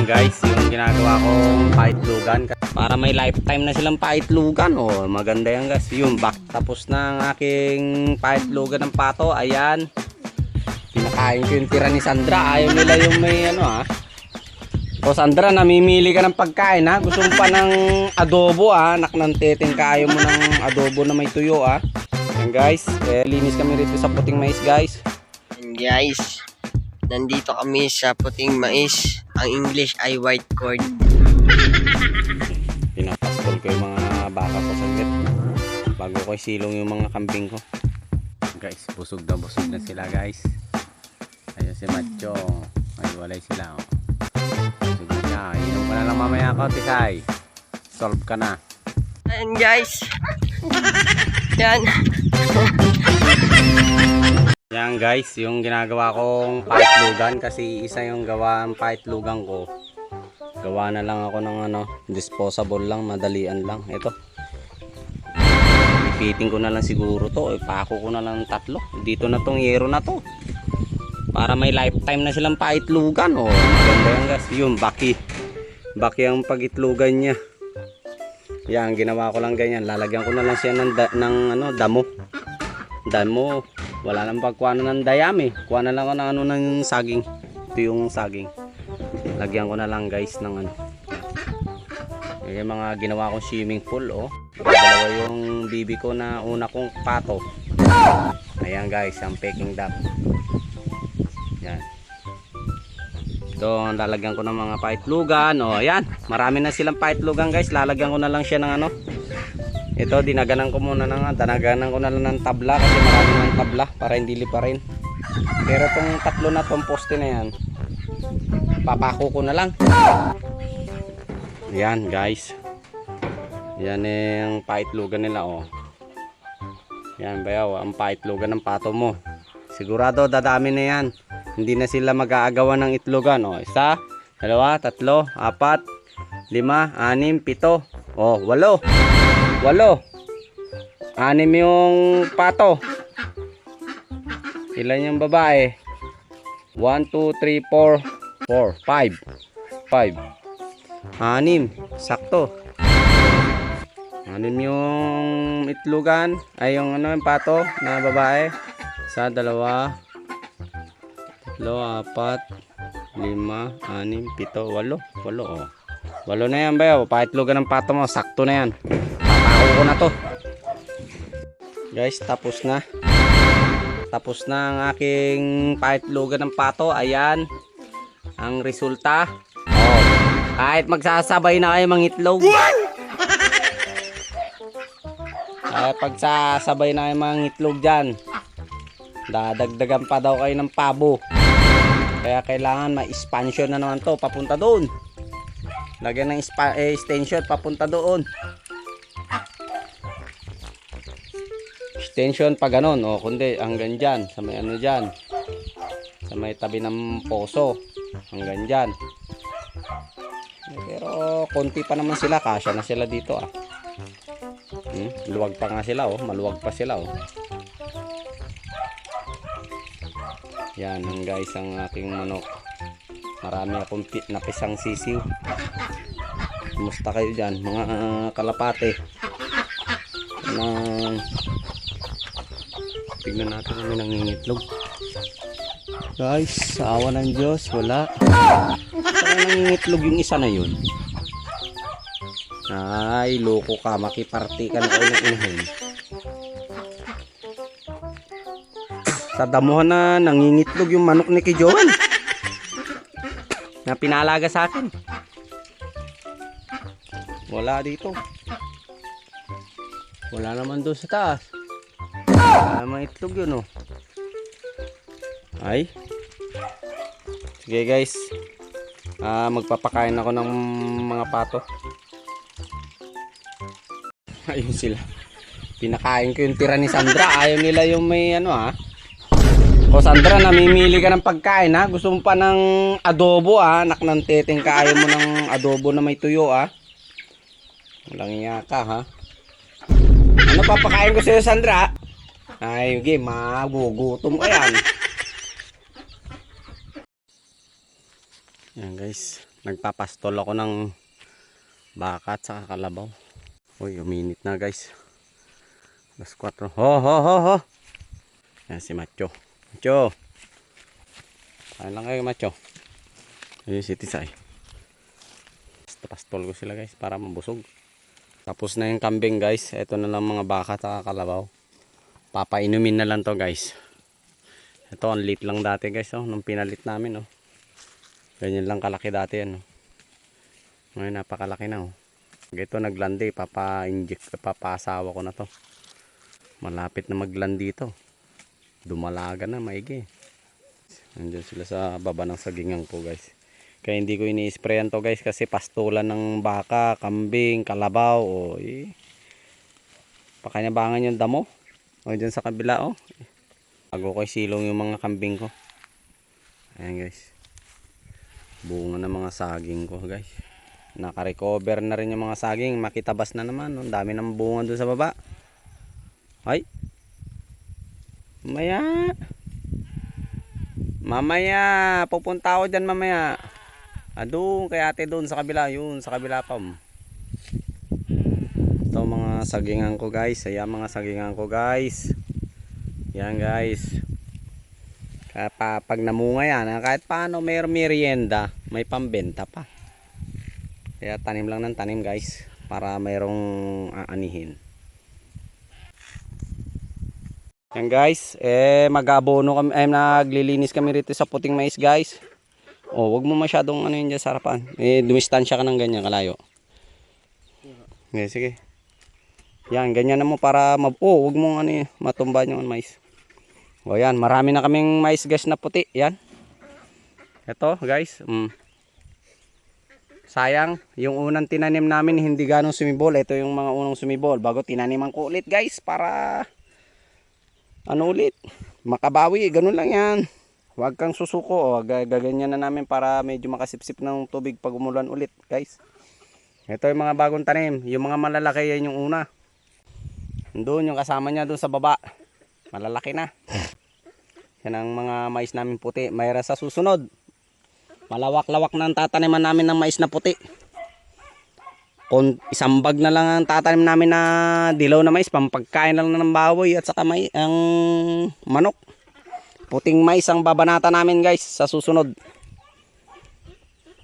Yan guys, yung ginagawa kong paitlugan. Para may lifetime na silang paitlugan. Oh, maganda yan guys. Yung back. Tapos na ang aking paitlugan ng pato. Ayan. Pinakain ko yung tira ni Sandra. Ayaw nila yung may ano ha. O Sandra, namimili ka ng pagkain ha. Gusto mo pa ng adobo ha. Anak ng teteng ka, ayaw mo ng adobo na may tuyo ha. Yan guys, linis kami rito sa puting mais guys. And guys, nandito kami sa puting mais. Ang English ay white corn. Pinapastol ko yung mga baka ko saglit bago ko isilong yung mga kambing ko. Guys, busog na sila guys. Ayun si Macho. Ay, walay sila oh. Busog na siya. Inom ka na lang mamaya ko, Tisay. Solve ka na. And guys, yan. Yan guys, yung ginagawa kong paitlugan kasi isa yung gawaan paitlugan ko. Gawa na lang ako ng ano, disposable lang, madalian lang. Ito. Fitting ko na lang siguro to, ipako ko na lang 3. Dito na tong yero na to. Para may lifetime na silang paitlugan. Oh, maganda yan guys. Yung baki. Baki ang pagitlugan niya. Yan, ginawa ko lang ganyan. Lalagyan ko na lang siya ng ano, damo. Damo. Wala nang pagkuha na ng dayami. Kuha na lang ako ng ano ng saging. Ito yung saging. Lagyan ko na lang guys ng ano. Yung mga ginawa kong swimming pool oh. Dalawa yung bibi ko na una kong pato. Ayan guys, ang Peking duck. Yan. Ito, lalagyan ko ng mga paitlugan. O, ayan. Marami na silang paitlugan guys. Lalagyan ko na lang siya ng ano. Ito, dinaganan ko muna danaganan ko na lang ng tabla kasi marami ng tabla para hindi liparin. Pero itong 3 na itong poste na yan, papako ko na lang. Yan guys. Yan yung paitlugan nila oh. Yan bayaw, ang paitlugan ng pato mo. Sigurado dadami na yan. Hindi na sila mag-aagawan ng itlogan oh. 1, 2, 3, 4, 5, 6, 7, oh 8. 8. 6 yung pato. Ilan yung babae? 1, 2, 3, 4, 5. 6. Sakto. 6 yung itlugan. Ay yung ano yung pato na babae. 1, 2, 3, 4, 5, 6, 7, 8. 8 oh. 8 na yan ba? Paitlugan ng pato mo. Sakto na yan. Papako ko na to. Guys, tapos na. Tapos na ang aking paitlugan ng pato. Ayan. Ang resulta. Oh. Kahit magsasabay na kayo mga itlog. Kahit pagsasabay na kayo mga itlog dyan. Dadagdagan pa daw kayo ng pabo. Kaya kailangan ma-expansion na naman to. Papunta doon. Lagyan ng extension papunta doon. Extension pa ganon. O kundi hanggang dyan. Sa may ano dyan. Sa may tabi ng poso. Hanggang dyan. Pero konti pa naman sila. Kasya na sila dito ah. Luwag pa nga sila oh. Maluwag pa sila oh. Yan ang guys ang aking manok. Marami akong napisang sisiw. Kumusta kayo dyan mga kalapate? Tignan natin kami nangingitlog. Guys, sa awa ng Diyos, wala. Saan nangingitlog yung isa na yun? Ay, loko ka. Makiparty ka na kayo ng inahin. Sa damuhan na nangingitlog yung manok ni Kijohan na pinalaga sa akin. Wala dito. Wala naman doon sa taas. Wala naman itlog yun oh. Ay. Sige guys. Magpapakain ako ng mga pato. Ayun sila. Pinakain ko yung tira ni Sandra. Ayaw nila yung may ano ha. O Sandra, namimili ka ng pagkain ha. Gusto mo pa ng adobo ha. Anak ng teteng ka, ayaw mo ng adobo na may tuyo ha. Walang iya ka ha. Ano papakain ko sa'yo Sandra? Ay, okay, magugutom ka yan. Yan guys, Nagpapastol ako ng baka at saka kalabaw. Uy, uminit na guys. Alas 4. Ho ho ho ho. Yan si Macho. Macho. Kain lang kayo Macho. Ayun si Tisay. Pastol ko sila guys para mabusog. Tapos na yung kambing guys. Ito na lang mga baka at saka kalabaw. Papainumin na lang to guys. Ito ang lit lang dati guys. Oh, nung pinalit namin. Oh. Ganyan lang kalaki dati yan. Oh. Ngayon napakalaki na. Oh. Ito naglandi. Papa-inject. Papasawa ko na to. Malapit na maglandi to. Dumalaga na maigi. Nandiyan sila sa baba ng sagingan ko guys. Kaya hindi ko ini-sprayan to guys. Kasi pastulan ng baka, kambing, kalabaw. Oh, pakanyabangan yung damo. O dyan sa kabila oh. Bago ko silong yung mga kambing ko. Ayan guys. Bunga na mga saging ko guys. Naka-recover na rin yung mga saging. Makitabas na naman. Ang dami ng bunga doon sa baba. Ay. Mamaya. Pupunta ako dyan mamaya. Doon kay ate doon sa kabila. Yun sa kabila pa. Ito mga sagingan ko guys. Ayan mga sagingan ko guys. Yan guys. Kaya pag namunga yan, kahit paano may merienda, may pambenta pa. Kaya tanim lang ng tanim guys. Para mayroong aanihin. Yan guys. Mag-abono kami. Naglilinis kami rito sa puting mais guys. Wag mo masyadong ano yun dyan sa harapan. Dumistansya ka ng ganyan kalayo. Okay, sige. Yan, ganyan na mo para wag mong matumba yung mais. Yan, marami na kaming mais guys na puti. Yan. Ito guys. Sayang, yung unang tinanim namin hindi ganong sumibol. Ito yung mga unang sumibol. Bago tinaniman ko ulit guys para ulit. Makabawi, ganun lang yan. Huwag kang susuko. Gaganyan na namin para medyo makasipsip ng tubig pag umulan ulit guys. Ito yung mga bagong tanim. Yung mga malalaki yan yung una. Doon yung kasama niya doon sa baba. Malalaki na. Yan ang mga mais namin puti. Mayroon sa susunod. Malawak-lawak na ang tataniman namin ng mais na puti. Kung isang bag na lang ang tatanim namin na dilaw na mais. Pampagkain lang ng baboy at saka ang manok. Puting mais ang babanata namin guys sa susunod.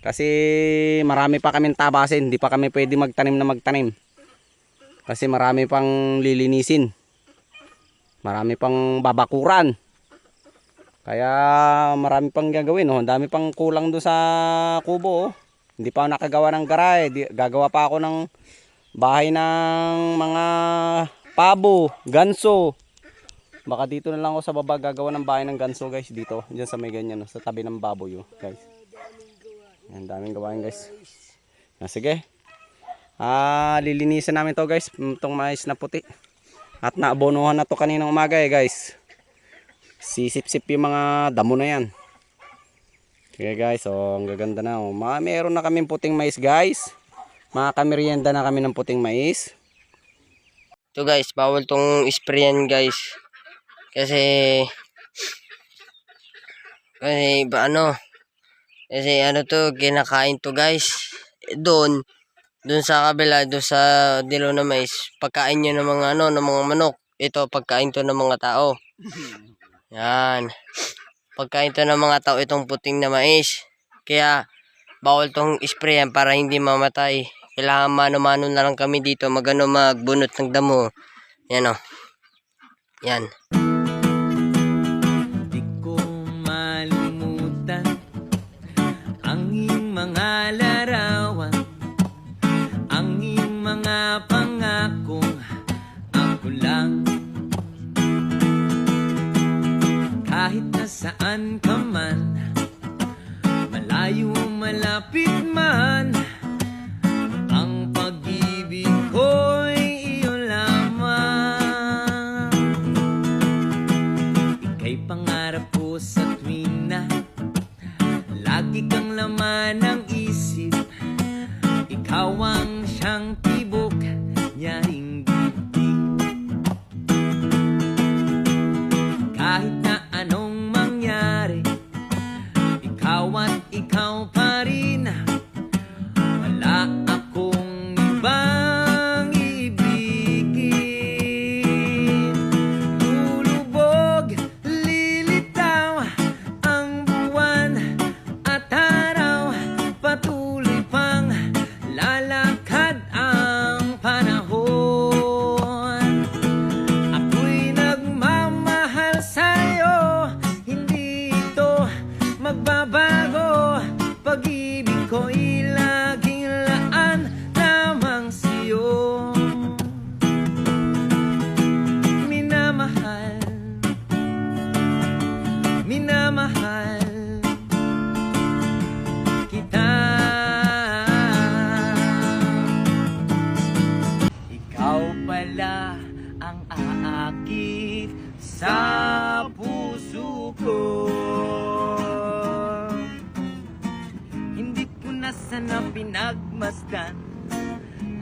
Kasi marami pa kaming tabasin. Hindi pa kami pwede magtanim na magtanim. Kasi marami pang lilinisin. Marami pang babakuran. Kaya marami pang gagawin. Ang dami pang kulang doon sa kubo. Hindi pa ako nakagawa ng garahe. Gagawa pa ako ng bahay ng mga pabo, ganso. Baka dito na lang ako sa baba gagawa ng bahay ng ganso guys. Dito, dyan sa may ganyan. Sa tabi ng baboy guys. Ang daming gawain guys. Sige. Lilinisan namin to guys. Itong mais na puti. At naabonohan na to kaninang umaga guys. Sisip-sip yung mga damo na yan. Sige guys. Ang gaganda na. Meron na kaming puting mais guys. Makakamiryenda na kami ng puting mais. Ito guys, bawal tong sprayan guys. Kasi to, kinakain to guys. Doon sa kabila, doon sa dilaw na mais, pagkain nyo ng mga ng mga manok. Ito pagkain to ng mga tao. Yan. Pagkain to ng mga tao itong puting na mais. Kaya bawal tong sprayan para hindi mamatay. Kailangan mano-mano na lang kami dito magbunot ng damo. Yan Yan. Mga larawan, ang iyong mga pangakong ako lang. Kahit nasaan ka man, malayo malapit man, ang pag-ibig ko'y iyo lamang. Ika'y pangarap ko sa tuwing na lagi kang laman ng isip. Ikaw ang siyang tibok niya'ing dibdib. Kahit na anong mangyari, ikaw at ikaw pa rin. ko'y laging laan lamang sa'yo. Minamahal, minamahal kita. Ikaw pala ang aakit sa puso ko. Hindi ko na sana pinagmasdan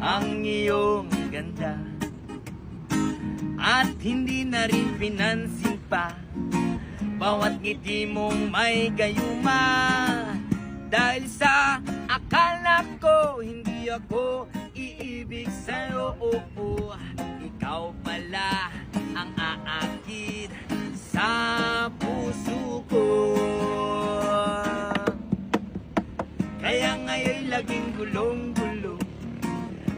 ang iyong ganda, at hindi na rin pinansin pa bawat ngiti mong may gayuma. Dahil sa akala ko hindi ako iibig sa'yo, ikaw pala ang aakit sa puso ko. Kaya ngayon'y laging gulong-gulo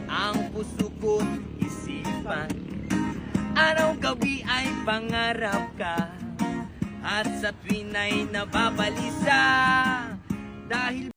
ang puso ko't isipan. Araw gabi ay pangarap ka, at sa tuwin ay nababalisa. Dahil